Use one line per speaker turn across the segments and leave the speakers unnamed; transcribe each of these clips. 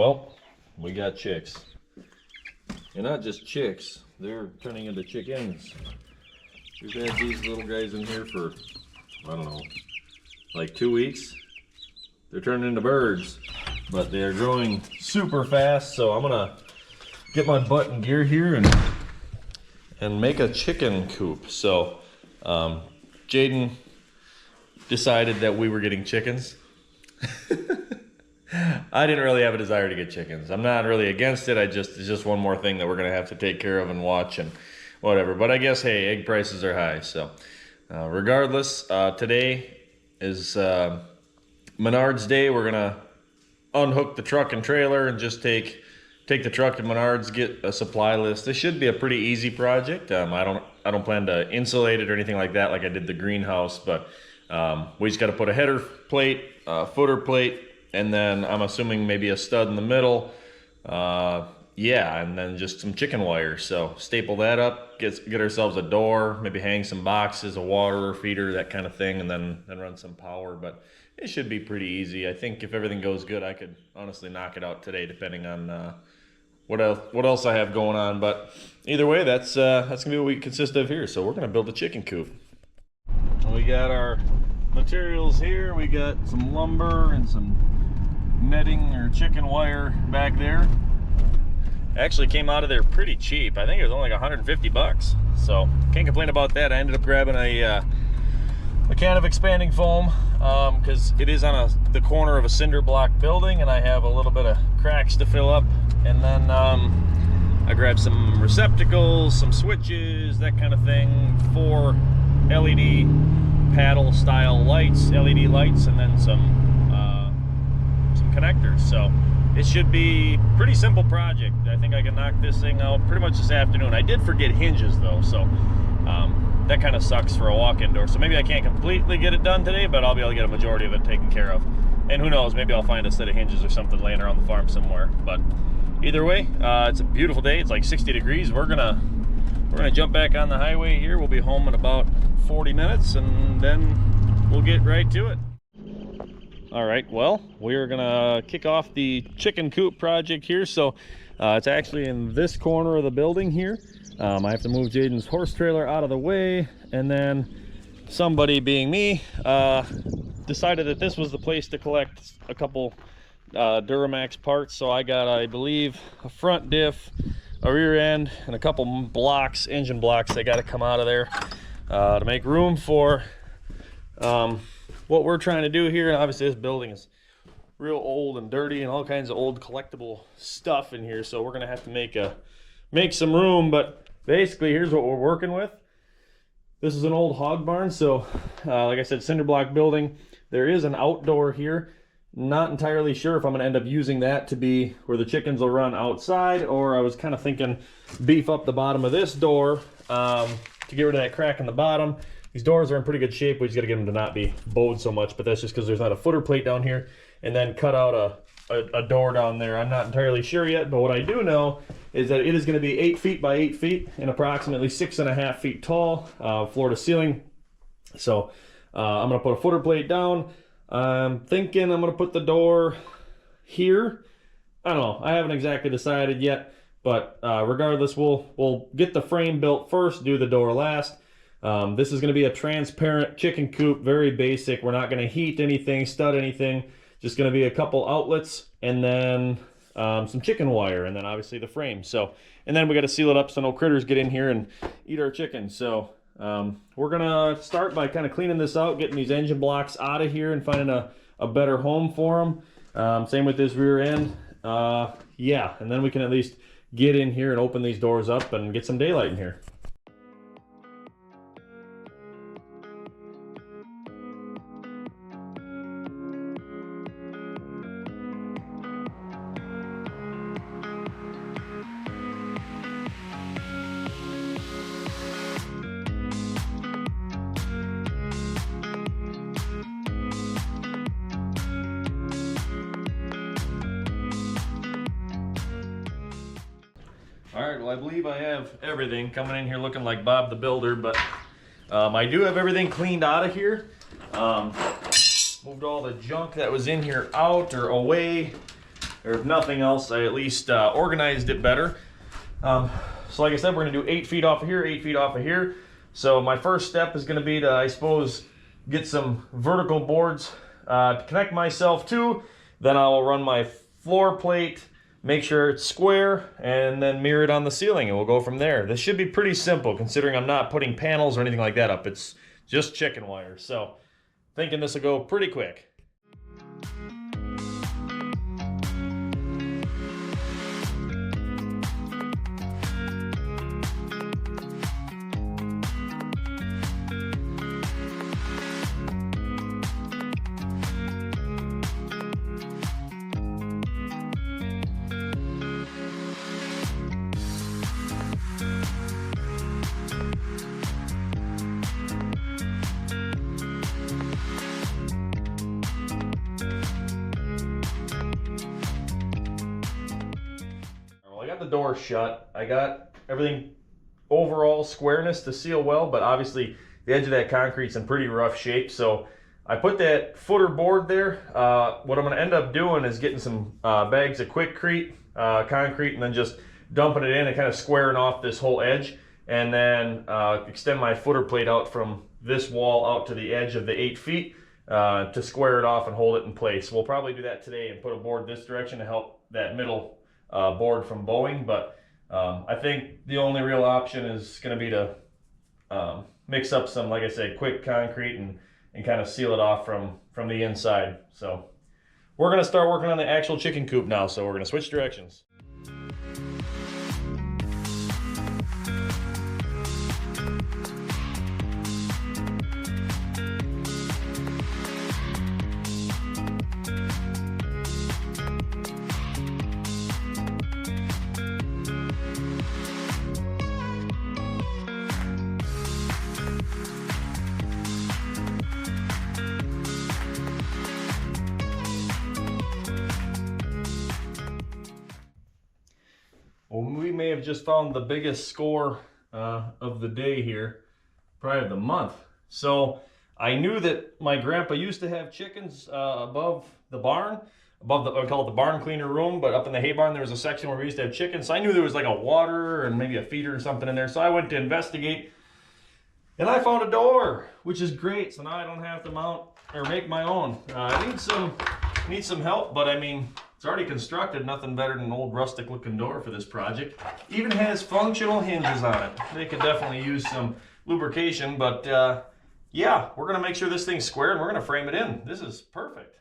well, we got chicks. And not just chicks, they're turning into chickens. We've had these little guys in here for, I don't know, like 2 weeks. They're turning into birds, but they're growing super fast, so I'm gonna get my butt in gear here and make a chicken coop. So Jaden decided that we were getting chickens. I didn't really have a desire to get chickens. I'm not really against it. It's just one more thing that we're gonna have to take care of and watch and whatever. But I guess, hey, egg prices are high. So regardless, today is Menards Day. We're gonna unhook the truck and trailer and just take the truck to Menards, get a supply list. This should be a pretty easy project. I don't plan to insulate it or anything like that like I did the greenhouse, but we just got to put a header plate, footer plate, and then I'm assuming maybe a stud in the middle. Yeah, and then just some chicken wire. So staple that up, get ourselves a door, maybe hang some boxes, a water feeder, that kind of thing, and then run some power. But it should be pretty easy. I think if everything goes good, I could honestly knock it out today, depending on what else I have going on. But either way, that's gonna be what we consist of here. So we're gonna build a chicken coop. We got our materials here. We got some lumber and some netting or chicken wire back there. Actually came out of there pretty cheap. I think it was only like 150 bucks. So can't complain about that. I ended up grabbing a can of expanding foam because it is on the corner of a cinder block building, and I have a little bit of cracks to fill up. And then I grabbed some receptacles, some switches, that kind of thing, 4 LED paddle style lights, LED lights, and then some connectors. So it should be a pretty simple project. I think I can knock this thing out pretty much this afternoon. I did forget hinges though, so that kind of sucks for a walk-in door. So maybe I can't completely get it done today, but I'll be able to get a majority of it taken care of. And who knows, maybe I'll find a set of hinges or something laying around the farm somewhere. But either way, it's a beautiful day. It's like 60 degrees. We're gonna jump back on the highway here. We'll be home in about 40 minutes, and then we'll get right to it. All right, well, we're gonna kick off the chicken coop project here. So it's actually in this corner of the building here. I have to move Jaden's horse trailer out of the way, and then somebody, being me, decided that this was the place to collect a couple Duramax parts. So I got, I believe, a front diff, a rear end, and a couple blocks, engine blocks that got to come out of there to make room for what we're trying to do here. And obviously this building is real old and dirty and all kinds of old collectible stuff in here, so we're gonna have to make some room. But basically here's what we're working with. This is an old hog barn, so like I said, cinder block building. There is an outdoor here. Not entirely sure if I'm gonna end up using that to be where the chickens will run outside, or I was kind of thinking beef up the bottom of this door to get rid of that crack in the bottom. These doors are in pretty good shape. We just got to get them to not be bowed so much, but that's just because there's not a footer plate down here. And then cut out a door down there. I'm not entirely sure yet, but what I do know is that it is going to be 8 feet by 8 feet and approximately 6.5 feet tall, floor to ceiling. So I'm going to put a footer plate down. I'm thinking I'm going to put the door here. I don't know. I haven't exactly decided yet, but regardless, we'll get the frame built first, do the door last. This is going to be a transparent chicken coop, very basic. We're not going to heat anything, stud anything. Just going to be a couple outlets, and then some chicken wire, and then obviously the frame. So, and then we got to seal it up so no critters get in here and eat our chicken. So we're going to start by kind of cleaning this out, getting these engine blocks out of here and finding a better home for them. Same with this rear end. Yeah, and then we can at least get in here and open these doors up and get some daylight in here. All right, well, I believe I have everything coming in here looking like Bob the Builder, but I do have everything cleaned out of here. Moved all the junk that was in here out or away. or if nothing else, I at least organized it better. So like I said, we're gonna do 8 feet off of here, 8 feet off of here. So my first step is gonna be to, I suppose, get some vertical boards to connect myself to. Then I will run my floor plate, make sure it's square, and then mirror it on the ceiling, and we'll go from there. This should be pretty simple considering I'm not putting panels or anything like that up. It's just chicken wire. So thinking this will go pretty quick. The door shut. I got everything overall squareness to seal well, but obviously the edge of that concrete's in pretty rough shape. So I put that footer board there. What I'm going to end up doing is getting some bags of Quickcrete concrete and then just dumping it in and kind of squaring off this whole edge, and then extend my footer plate out from this wall out to the edge of the 8 feet to square it off and hold it in place. We'll probably do that today and put a board this direction to help that middle board from bowing, but I think the only real option is going to be to mix up some, like I said, quick concrete and kind of seal it off from the inside. So we're going to start working on the actual chicken coop now, so we're going to switch directions. Well, we may have just found the biggest score of the day here, probably of the month. So I knew that my grandpa used to have chickens above the barn, above the, I call it the barn cleaner room, but up in the hay barn there was a section where we used to have chickens. So I knew there was like a water and maybe a feeder or something in there. So I went to investigate, and I found a door, which is great. So now I don't have to mount or make my own. I need some help, but I mean, it's already constructed. Nothing better than an old rustic looking door for this project. Even has functional hinges on it. They could definitely use some lubrication, but yeah, we're gonna make sure this thing's square and we're gonna frame it in. This is perfect.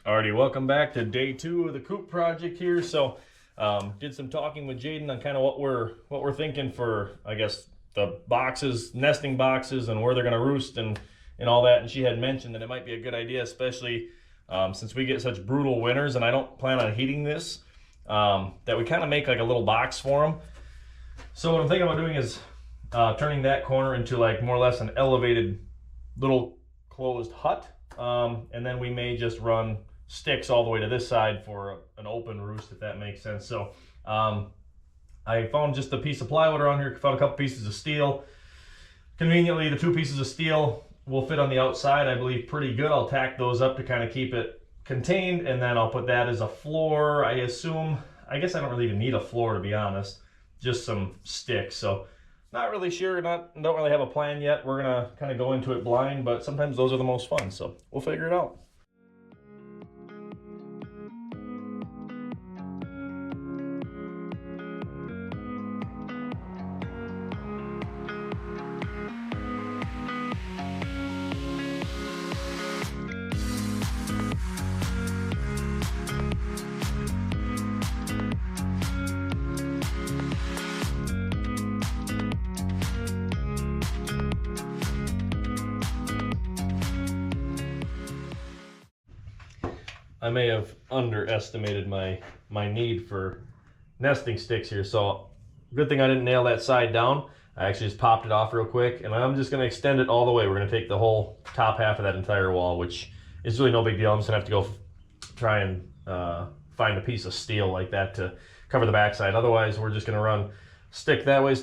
Alrighty, welcome back to day 2 of the Coop project here. So, did some talking with Jaden on kind of what we're thinking for, I guess, the boxes, nesting boxes, and where they're gonna roost and all that. And she had mentioned that it might be a good idea, especially since we get such brutal winters, and I don't plan on heating this, that we kind of make like a little box for them. So what I'm thinking about doing is turning that corner into like more or less an elevated little closed hut, and then we may just run sticks all the way to this side for an open roost, if that makes sense. So I found just a piece of plywood around here, found a couple pieces of steel. Conveniently, the 2 pieces of steel will fit on the outside, I believe, pretty good. I'll tack those up to kind of keep it contained, and then I'll put that as a floor, I assume. I guess I don't really even need a floor, to be honest, just some sticks. So not really sure, don't really have a plan yet. We're gonna kind of go into it blind, but sometimes those are the most fun, so we'll figure it out. I may have underestimated my need for nesting sticks here, so good thing I didn't nail that side down. I actually just popped it off real quick, and I'm just going to extend it all the way. We're going to take the whole top half of that entire wall, which is really no big deal. I'm just going to have to go try and find a piece of steel like that to cover the backside. Otherwise, we're just going to run stick that way,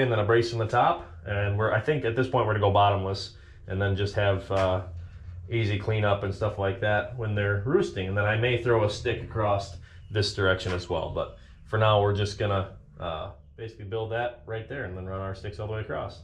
and then a brace from the top. And I think at this point we're going to go bottomless, and then just have easy cleanup and stuff like that when they're roosting. And then I may throw a stick across this direction as well. But for now, we're just gonna basically build that right there and then run our sticks all the way across.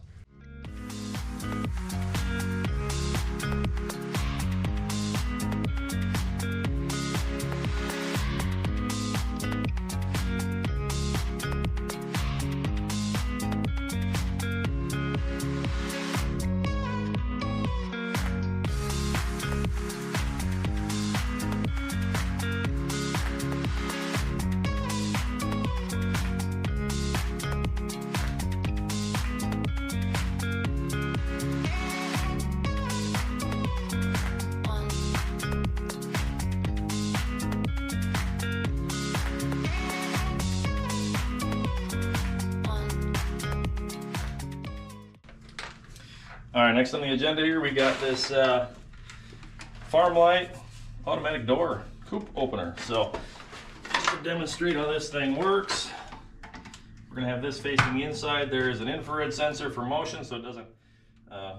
All right, next on the agenda here, we got this Farm Light automatic door Coop opener. So just to demonstrate how this thing works, we're gonna have this facing the inside. There is an infrared sensor for motion, so it doesn't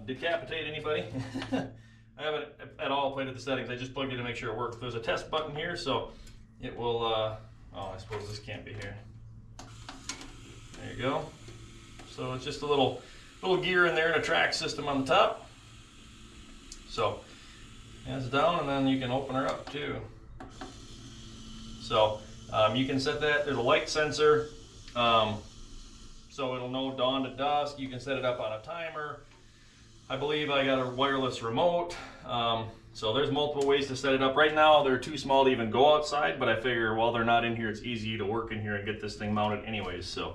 decapitate anybody. I haven't at all played with the settings. I just plugged it to make sure it works. There's a test button here, so it will, oh, I suppose this can't be here. There you go. So it's just a little gear in there and a track system on the top. So hands down, and then you can open her up too. So you can set that, there's a light sensor, so it'll know dawn to dusk. You can set it up on a timer. I believe I got a wireless remote. So there's multiple ways to set it up. Right now they're too small to even go outside, but I figure while they're not in here, it's easy to work in here and get this thing mounted anyways. So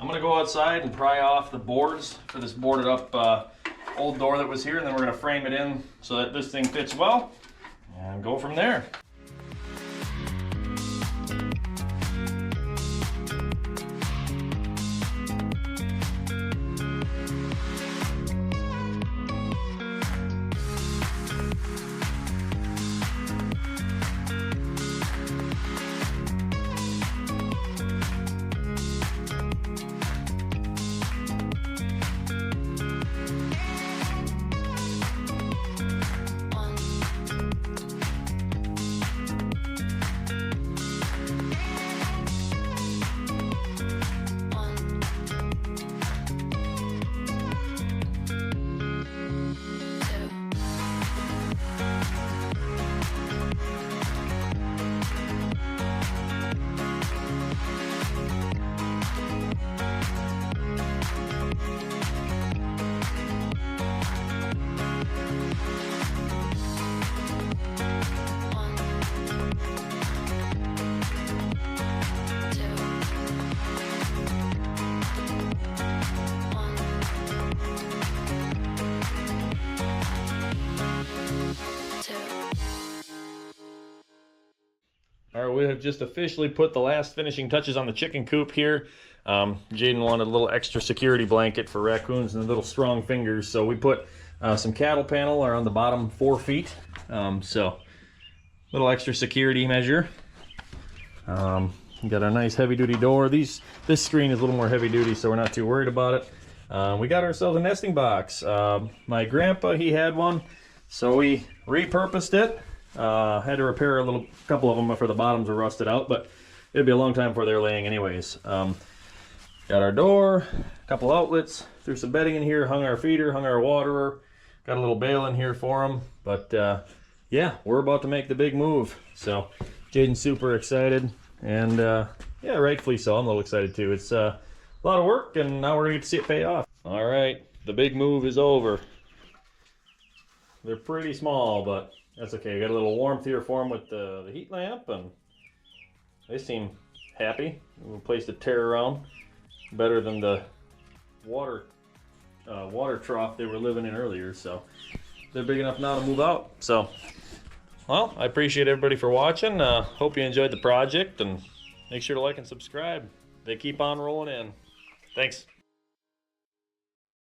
I'm gonna go outside and pry off the boards for this boarded up old door that was here, and then we're gonna frame it in so that this thing fits well and go from there. All right, we have just officially put the last finishing touches on the chicken coop here. Jaden wanted a little extra security blanket for raccoons and little strong fingers, so we put some cattle panel around the bottom 4 feet. So little extra security measure. We got our nice heavy-duty door. This screen is a little more heavy-duty, so we're not too worried about it. We got ourselves a nesting box. My grandpa, he had one, so we repurposed it. Had to repair a couple of them for the bottoms were rusted out, but it'd be a long time before they're laying anyways. Got our door, a couple outlets, threw some bedding in here, hung our feeder, hung our waterer, got a little bale in here for them. But yeah, we're about to make the big move. So Jaden's super excited, and yeah, rightfully so. I'm a little excited too. It's a lot of work, and now we're gonna get to see it pay off. All right, the big move is over. They're pretty small, but that's okay. We got a little warmth here for them with the heat lamp, and they seem happy. We placed a tear around, better than the water trough they were living in earlier. So they're big enough now to move out. So, well, I appreciate everybody for watching. Hope you enjoyed the project, and make sure to like and subscribe. They keep on rolling in. Thanks.